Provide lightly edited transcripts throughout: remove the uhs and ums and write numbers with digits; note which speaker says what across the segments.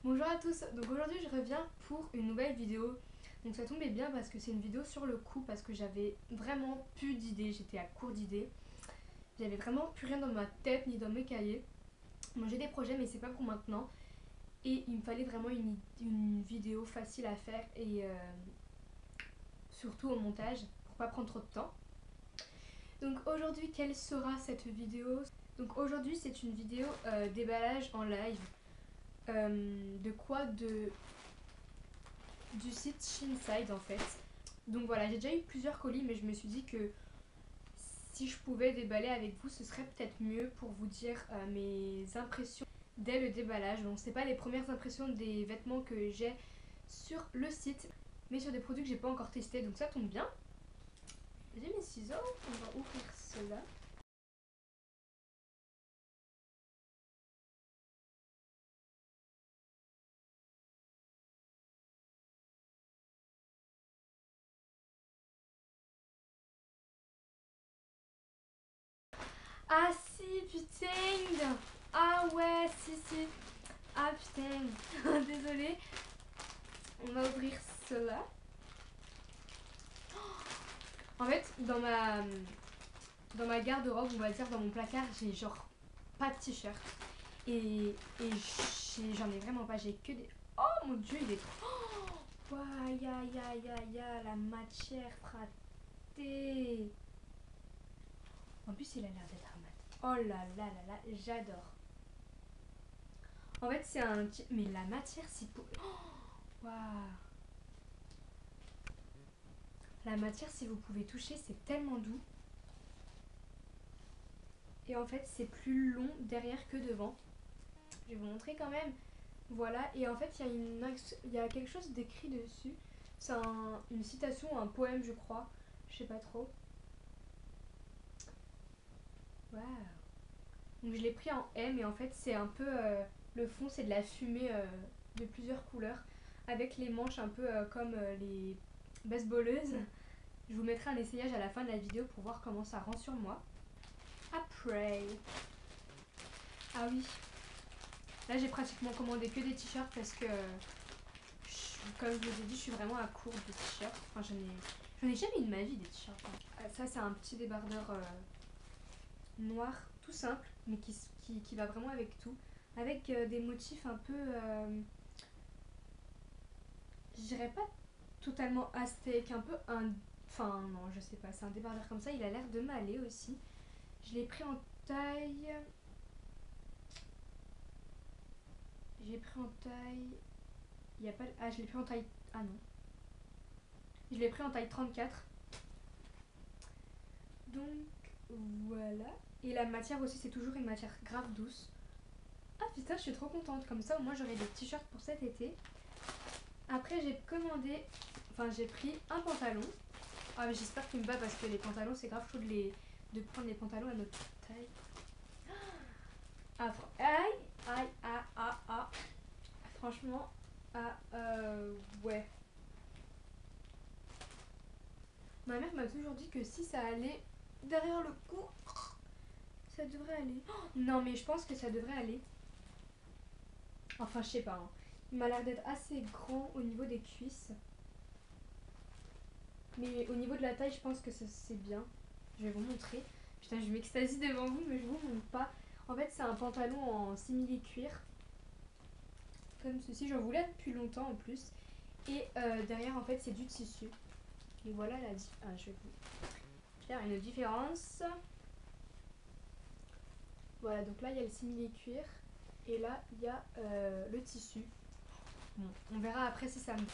Speaker 1: Bonjour à tous, donc aujourd'hui je reviens pour une nouvelle vidéo. Donc ça tombait bien parce que c'est une vidéo sur le coup parce que j'avais vraiment plus d'idées, j'étais à court d'idées. J'avais vraiment plus rien dans ma tête ni dans mes cahiers. Bon, j'ai des projets mais c'est pas pour maintenant. Et il me fallait vraiment une vidéo facile à faire et surtout au montage pour pas prendre trop de temps. Donc aujourd'hui quelle sera cette vidéo? Donc aujourd'hui c'est une vidéo déballage en live. De quoi? Du site Shinside en fait. Donc voilà, j'ai déjà eu plusieurs colis, mais je me suis dit que si je pouvais déballer avec vous, ce serait peut-être mieux pour vous dire mes impressions dès le déballage. Donc c'est pas les premières impressions des vêtements que j'ai sur le site, mais sur des produits que j'ai pas encore testés, donc ça tombe bien. J'ai mes ciseaux, on va ouvrir cela. Ah si, putain. Ah ouais, si. Ah putain. Désolée. On va ouvrir cela. En fait, dans ma garde-robe, on va dire, dans mon placard, j'ai genre pas de t-shirt. J'en ai vraiment pas, j'ai que des... Oh mon dieu, il est trop... Oh, ya, la matière fratée. En plus, il a l'air d'être un mat. Oh là, j'adore. En fait, c'est un... Mais la matière, c'est... Waouh. La matière, si vous pouvez toucher, c'est tellement doux. Et en fait, c'est plus long derrière que devant. Je vais vous montrer quand même. Voilà, et en fait, il y a quelque chose d'écrit dessus. C'est une citation, un poème, je crois. Je sais pas trop. Waouh. Donc je l'ai pris en M et en fait, c'est un peu. Le fond, c'est de la fumée de plusieurs couleurs. Avec les manches un peu comme les baseballeuses. Je vous mettrai un essayage à la fin de la vidéo pour voir comment ça rend sur moi. Après. Ah oui. Là, j'ai pratiquement commandé que des t-shirts parce que comme je vous ai dit, je suis vraiment à court de t-shirts. Enfin, j'en ai jamais eu de ma vie des t-shirts. Ça, c'est un petit débardeur noir, tout simple, mais qui va vraiment avec tout. Avec des motifs un peu. Je dirais pas totalement aztèque, un peu un. Enfin, non, je sais pas, c'est un débardeur comme ça. Il a l'air de m'aller aussi. Je l'ai pris en taille. J'ai pris en taille. Il y a pas. Ah, je l'ai pris en taille. Ah non. Je l'ai pris en taille 34. Donc voilà. Et la matière aussi, c'est toujours une matière grave douce. Ah putain, je suis trop contente. Comme ça, au moins, j'aurai des t-shirts pour cet été. Après, j'ai commandé. Enfin, j'ai pris un pantalon. Ah, mais j'espère qu'il me va parce que les pantalons, c'est grave chaud de prendre les pantalons à notre taille. Ah, aïe. Franchement, ouais. Ma mère m'a toujours dit que si ça allait derrière le cou, ça devrait aller. Oh, non, mais je pense que ça devrait aller. Enfin, je sais pas. Hein. Il m'a l'air d'être assez grand au niveau des cuisses. Mais au niveau de la taille, je pense que c'est bien. Je vais vous montrer. Putain, je m'extasie devant vous, mais je vous montre pas. En fait, c'est un pantalon en simili-cuir. Comme ceci. J'en voulais depuis longtemps en plus. Et derrière, en fait, c'est du tissu. Et voilà la différence. Ah, je vais vous faire une différence. Voilà, donc là, il y a le simili-cuir. Et là, il y a le tissu. Bon, on verra après si ça me...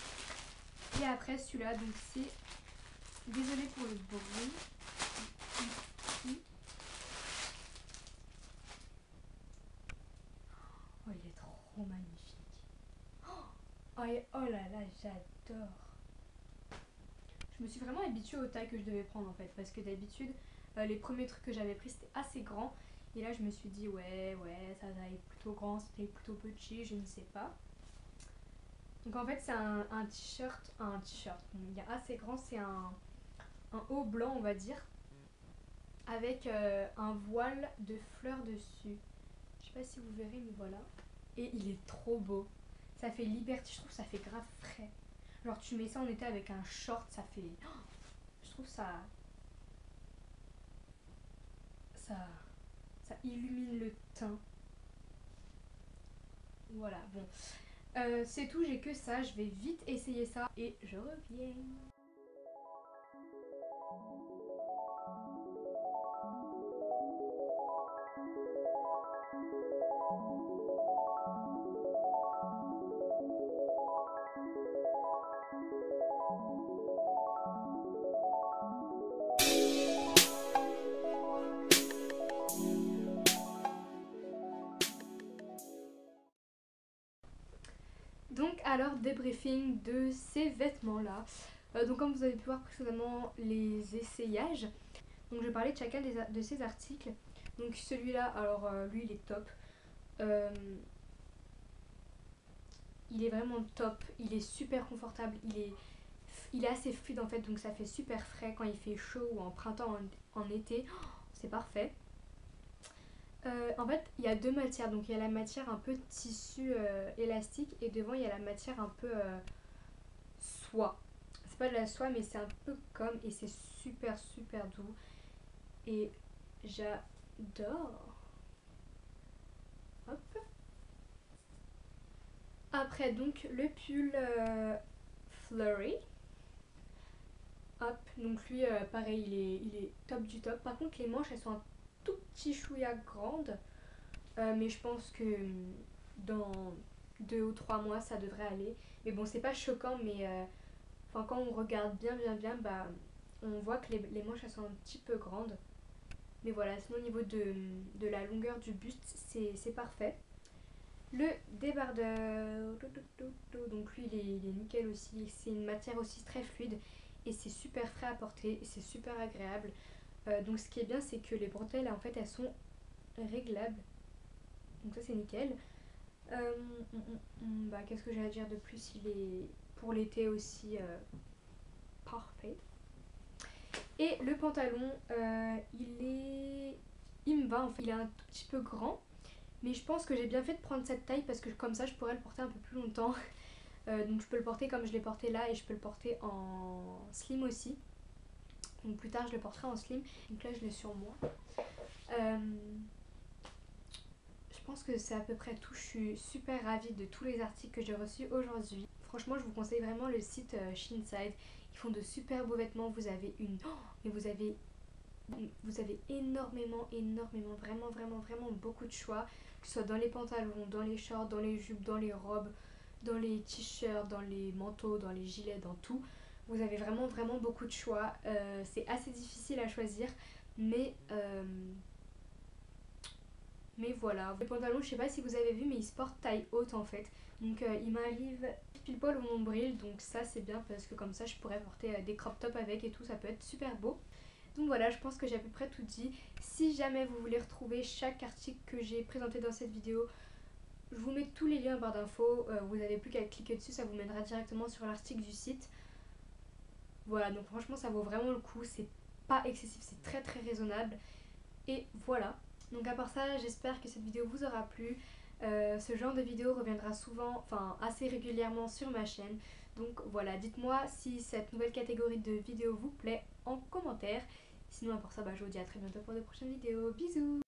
Speaker 1: Et après, celui-là, donc c'est... Désolée pour le bruit. Oh, il est trop magnifique. Oh là là, j'adore. Je me suis vraiment habituée aux tailles que je devais prendre en fait. Parce que d'habitude, les premiers trucs que j'avais pris, c'était assez grand. Et là, je me suis dit, ouais, ça va être plutôt grand, c'était plutôt petit, je ne sais pas. Donc en fait, c'est un t-shirt. Un t-shirt, il est assez grand, c'est un haut blanc, on va dire. Avec un voile de fleurs dessus. Je sais pas si vous verrez, mais voilà. Et il est trop beau. Ça fait liberty, je trouve ça fait grave frais. Genre tu mets ça en été avec un short, ça fait... Je trouve ça, ça illumine le teint. Voilà, bon. C'est tout, j'ai que ça, je vais vite essayer ça et je reviens. Donc alors débriefing de ces vêtements là. Donc comme vous avez pu voir précédemment les essayages, donc je vais parler de chacun de ces articles. Donc celui-là, alors lui il est top. Euh, il est vraiment top, il est super confortable, il est assez fluide en fait, donc ça fait super frais quand il fait chaud ou en printemps, en été, c'est parfait. En fait, il y a deux matières, donc il y a la matière un peu tissu élastique et devant il y a la matière un peu soie. C'est pas de la soie, mais c'est un peu comme et c'est super super doux et j'adore. Hop. Après donc le pull Flurry. Hop, donc lui pareil il est top du top. Par contre les manches elles sont un tout petit chouïa grandes. Mais je pense que dans 2 ou 3 mois ça devrait aller. Mais bon c'est pas choquant mais quand on regarde bien bah on voit que les manches elles sont un petit peu grandes. Mais voilà, sinon au niveau de la longueur du buste c'est parfait. Le débardeur, donc lui il est nickel aussi, c'est une matière aussi très fluide et c'est super frais à porter et c'est super agréable. Donc ce qui est bien c'est que les bretelles en fait elles sont réglables, donc ça c'est nickel. Euh, Bah, qu'est-ce que j'ai à dire de plus, il est pour l'été aussi parfait. Et le pantalon, il me va en fait, il est un tout petit peu grand. Mais je pense que j'ai bien fait de prendre cette taille parce que comme ça je pourrais le porter un peu plus longtemps. Donc je peux le porter comme je l'ai porté là et je peux le porter en slim aussi. Donc plus tard je le porterai en slim. Donc là je l'ai sur moi. Euh, je pense que c'est à peu près tout. Je suis super ravie de tous les articles que j'ai reçus aujourd'hui. Franchement je vous conseille vraiment le site Sheenside. Ils font de super beaux vêtements. Vous avez une... Oh, mais vous avez énormément, vraiment beaucoup de choix, que ce soit dans les pantalons, dans les shorts, dans les jupes, dans les robes, dans les t-shirts, dans les manteaux, dans les gilets, dans tout. Vous avez vraiment beaucoup de choix. C'est assez difficile à choisir, mais voilà. Les pantalons, je sais pas si vous avez vu, mais ils se portent taille haute en fait. Donc ils m'arrivent pile poil au nombril, donc ça c'est bien parce que comme ça je pourrais porter des crop tops avec et tout, ça peut être super beau. Donc voilà, je pense que j'ai à peu près tout dit. Si jamais vous voulez retrouver chaque article que j'ai présenté dans cette vidéo, je vous mets tous les liens en barre d'infos. Vous n'avez plus qu'à cliquer dessus, ça vous mènera directement sur l'article du site. Voilà, donc franchement ça vaut vraiment le coup. C'est pas excessif, c'est très raisonnable. Et voilà. Donc à part ça, j'espère que cette vidéo vous aura plu. Ce genre de vidéo reviendra souvent, enfin assez régulièrement sur ma chaîne. Donc voilà, dites-moi si cette nouvelle catégorie de vidéos vous plaît en commentaire. Sinon à part ça, je vous dis à très bientôt pour de prochaines vidéos. Bisous!